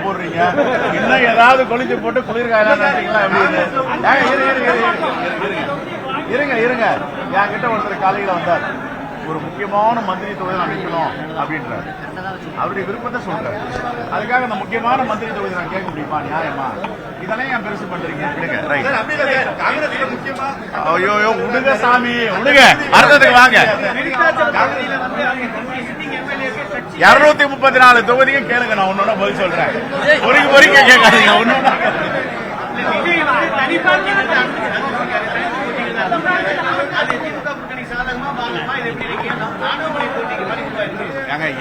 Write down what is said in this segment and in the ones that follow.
போடுறீங்க. இன்னும் ஏதாவது கொளிச்சு போட்டு குளிர்காயலாம் இருங்க இருங்க. என்கிட்ட ஒருத்தர் காலையில வந்தார், ஒரு முக்கியமான மந்திரி தொகுதி நான் நிற்கணும் அப்படின்றாரு. அவருடைய விருப்பத்தை சொல்றாரு. அதுக்காக அந்த முக்கியமான மந்திரி தொகுதி நான் கேட்க முடியுமா? நியாயமா? இதெல்லாம் ஏன் பெருசு பண்றீங்க? ஐயோ விடுங்க சாமி, விடுங்க. அடுத்ததுக்கு வாங்க. 234 தொகுதியும் கேளுங்க, நான் ஒன்னொன்னு பதில் சொல்றேன். பொறிக்க கேட்காதீங்க. ஒன்னொன்னு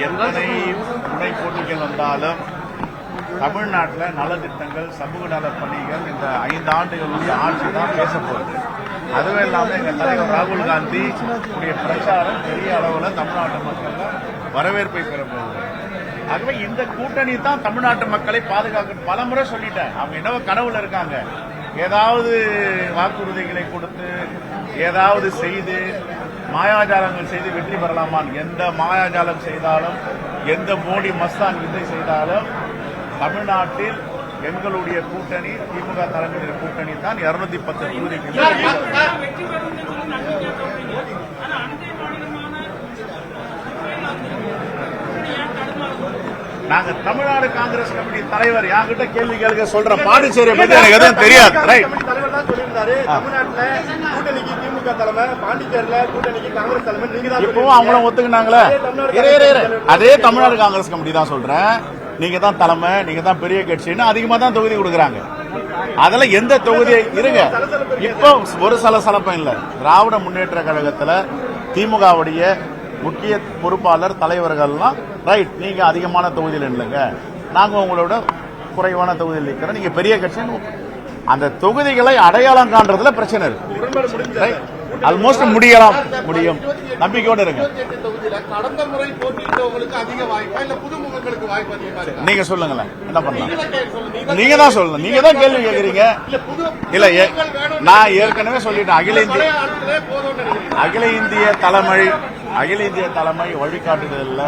எத்தனை துணை போட்டிகள் வந்தாலும் தமிழ்நாட்டில் நலத்திட்டங்கள், சமூக நல பணிகள் இந்த 5 ஆண்டுகளுடைய ஆட்சி தான் பேசப்போகுது. அதுவும் இல்லாமல் எங்கள் தலைவர் ராகுல் காந்தி உடைய பிரச்சாரம் பெரிய அளவில் தமிழ்நாட்டு மக்கள் வரவேற்பை பெறப்போகுது. ஆகவே இந்த கூட்டணி தான் தமிழ்நாட்டு மக்களை பாதுகாக்க பல முறை சொல்லிட்டேன். அவங்க என்னவோ கனவுல இருக்காங்க, ஏதாவது வாக்குறுதிகளை கொடுத்து ஏதாவது செய்து மாயாஜாலங்கள் செய்து வெற்றி பெறலாமான். எந்த மாயாஜாலம் செய்தாலும், எந்த மோடி மஸ்தான் வித்தை செய்தாலும் தமிழ்நாட்டில் எங்களுடைய கூட்டணி, திமுக தலைமையிலான கூட்டணி தான் 210 தொகுதிகள். நாங்க தமிழ்நாடு காங்கிரஸ் கமிட்டி தலைவர் என்கிட்ட கேள்வி கேட்க சொல்ற பாண்டிச்சேரியை பத்தி எனக்கு எதுவும் தெரியாது. இப்பவும் அவங்களும் ஒத்துக்கினாங்களே. அதே தமிழ்நாடு காங்கிரஸ் கமிட்டி தான் சொல்றேன். நீங்க தான் தலைமை, நீங்க தான் பெரிய கட்சின்னு அதிகமா தான் தொகுதி கொடுக்கறாங்க. அதெல்லாம் எந்த தொகுதி இருங்க. இப்போ ஒரு சலசலப்பம் இல்ல. திராவிட முன்னேற்ற கழகத்துல திமுகவுடைய முக்கிய பொறுப்பாளர் தலைவர்கள்லாம் ரைட், நீங்க அதிகமான தொகுதியில் இல்லைங்க, நாங்க உங்களோட குறைவான தொகுதியில் இருக்கிறோம், நீங்க பெரிய கட்சி. அந்த தொகுதிகளை அடையாளம் காண்றதுல பிரச்சனை இருக்கு. ஆல்மோஸ்ட் முடியும். நம்பிக்கையோட இருங்க. கடந்த முறை போட்டியிட்டவங்களுக்கு அதிக வாய்ப்பா இல்ல புதுமுகங்களுக்கு வாய்ப்பு அதிகமா இருக்கு? நீங்க சொல்லுங்களேன், என்ன பண்ணலாம்? நீங்க தான் சொல்லணும். நீங்க தான் கேள்வி கேட்கறீங்க. இல்ல, நான் ஏற்கனவே சொல்லிட்டேன். அகில இந்திய தலைமை வழிகாட்டுதல்ல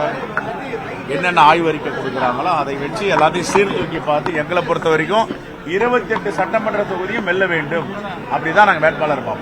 என்னென்ன ஆய்வறிக்கை கொடுக்கிறாங்களோ அதை வச்சு எல்லாத்தையும் சீர்தூக்கி பார்த்து எங்களை பொறுத்த வரைக்கும் 28 சட்டமன்ற தொகுதியும் வெல்ல வேண்டும். அப்படிதான் நாங்க வேட்பாளர் பார்ப்போம்.